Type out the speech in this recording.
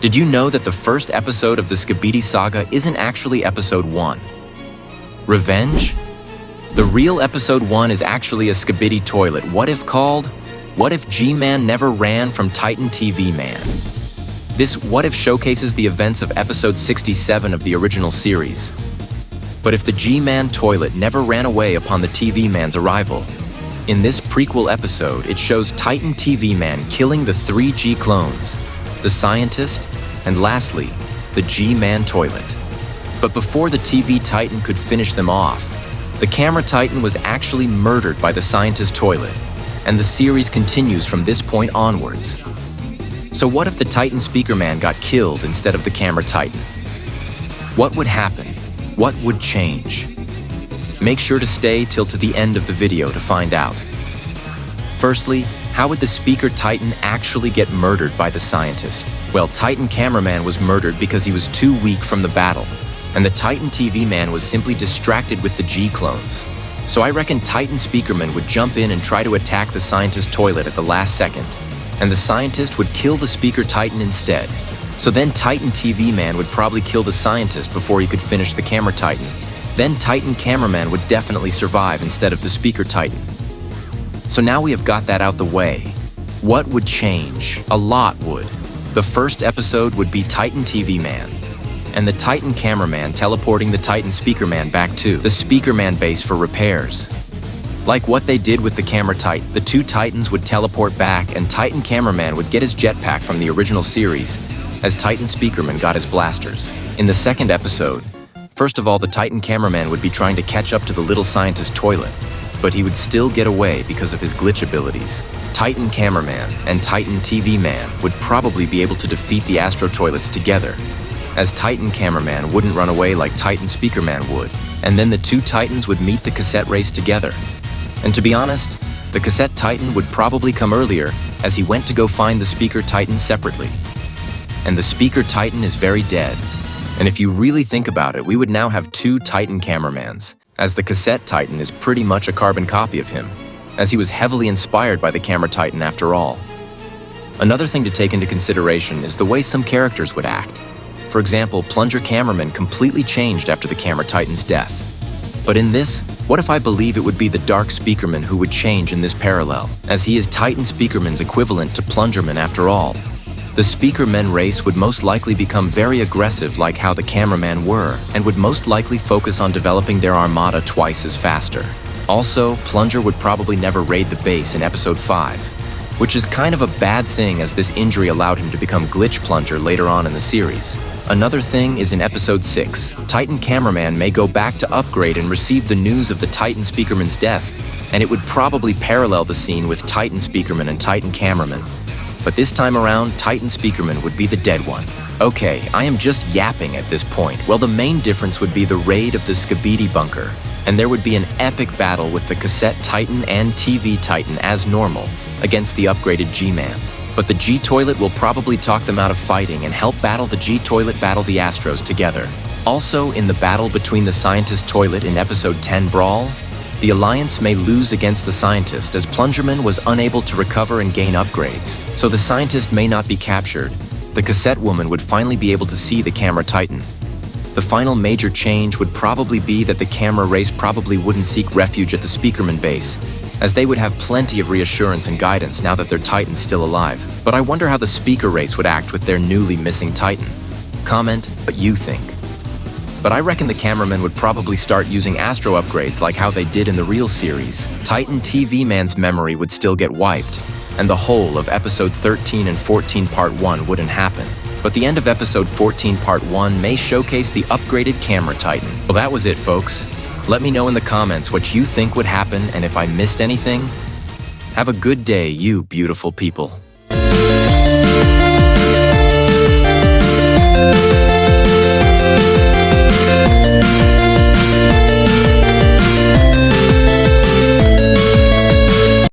Did you know that the first episode of the Skibidi Saga isn't actually episode 1? Revenge? The real episode 1 is actually a Skibidi toilet. What if G-Man never ran from Titan TV Man? This what if showcases the events of episode 67 of the original series. But if the G-Man toilet never ran away upon the TV Man's arrival, in this prequel episode, it shows Titan TV Man killing the 3 G clones, the scientist, and lastly, the G-Man toilet. But before the TV Titan could finish them off, the camera Titan was actually murdered by the scientist toilet, and the series continues from this point onwards. So what if the Titan Speakerman got killed instead of the camera Titan? What would happen? What would change? Make sure to stay till to the end of the video to find out. Firstly, how would the Speaker Titan actually get murdered by the scientist? Well, Titan Cameraman was murdered because he was too weak from the battle, and the Titan TV Man was simply distracted with the G-clones. So I reckon Titan Speakerman would jump in and try to attack the scientist toilet at the last second, and the scientist would kill the Speaker Titan instead. So then Titan TV Man would probably kill the scientist before he could finish the camera Titan. Then Titan Cameraman would definitely survive instead of the Speaker Titan. So now we have got that out the way. What would change? A lot would. The first episode would be Titan TV Man, and the Titan Cameraman teleporting the Titan Speakerman back to the Speakerman base for repairs. Like what they did with the camera Titan, the 2 Titans would teleport back and Titan Cameraman would get his jetpack from the original series, as Titan Speakerman got his blasters. In the second episode, first of all, the Titan Cameraman would be trying to catch up to the little scientist toilet, but he would still get away because of his glitch abilities. Titan Cameraman and Titan TV Man would probably be able to defeat the Astro Toilets together, as Titan Cameraman wouldn't run away like Titan Speakerman would, and then the 2 Titans would meet the cassette race together. And to be honest, the cassette Titan would probably come earlier, as he went to go find the Speaker Titan separately. And the Speaker Titan is very dead. And if you really think about it, we would now have 2 Titan Cameramans, as the cassette Titan is pretty much a carbon copy of him, as he was heavily inspired by the camera Titan after all. Another thing to take into consideration is the way some characters would act. For example, Plunger Cameraman completely changed after the camera Titan's death. But in this, what if I believe it would be the Dark Speakerman who would change in this parallel, as he is Titan Speakerman's equivalent to Plungerman after all. The Speakermen race would most likely become very aggressive like how the Cameraman were, and would most likely focus on developing their armada twice as faster. Also, Plunger would probably never raid the base in episode 5, which is kind of a bad thing as this injury allowed him to become Glitch Plunger later on in the series. Another thing is in episode 6, Titan Cameraman may go back to upgrade and receive the news of the Titan Speakerman's death, and it would probably parallel the scene with Titan Speakerman and Titan Cameraman. But this time around, Titan Speakerman would be the dead one. Okay, I am just yapping at this point. Well, the main difference would be the raid of the Skibidi bunker, and there would be an epic battle with the cassette Titan and TV Titan as normal against the upgraded G-Man. But the G-Toilet will probably talk them out of fighting and help battle the G-Toilet battle the Astros together. Also, in the battle between the Scientist Toilet in episode 10 Brawl, the Alliance may lose against the Scientist as Plungerman was unable to recover and gain upgrades, so the Scientist may not be captured. The Cassette Woman would finally be able to see the camera Titan. The final major change would probably be that the camera race probably wouldn't seek refuge at the Speakerman base, as they would have plenty of reassurance and guidance now that their Titan's still alive. But I wonder how the Speaker race would act with their newly missing Titan. Comment what you think. But I reckon the Cameraman would probably start using Astro upgrades like how they did in the real series. Titan TV Man's memory would still get wiped, and the whole of episode 13 and 14 part 1 wouldn't happen. But the end of episode 14 part 1 may showcase the upgraded camera Titan. Well, that was it, folks. Let me know in the comments what you think would happen and if I missed anything. Have a good day, you beautiful people.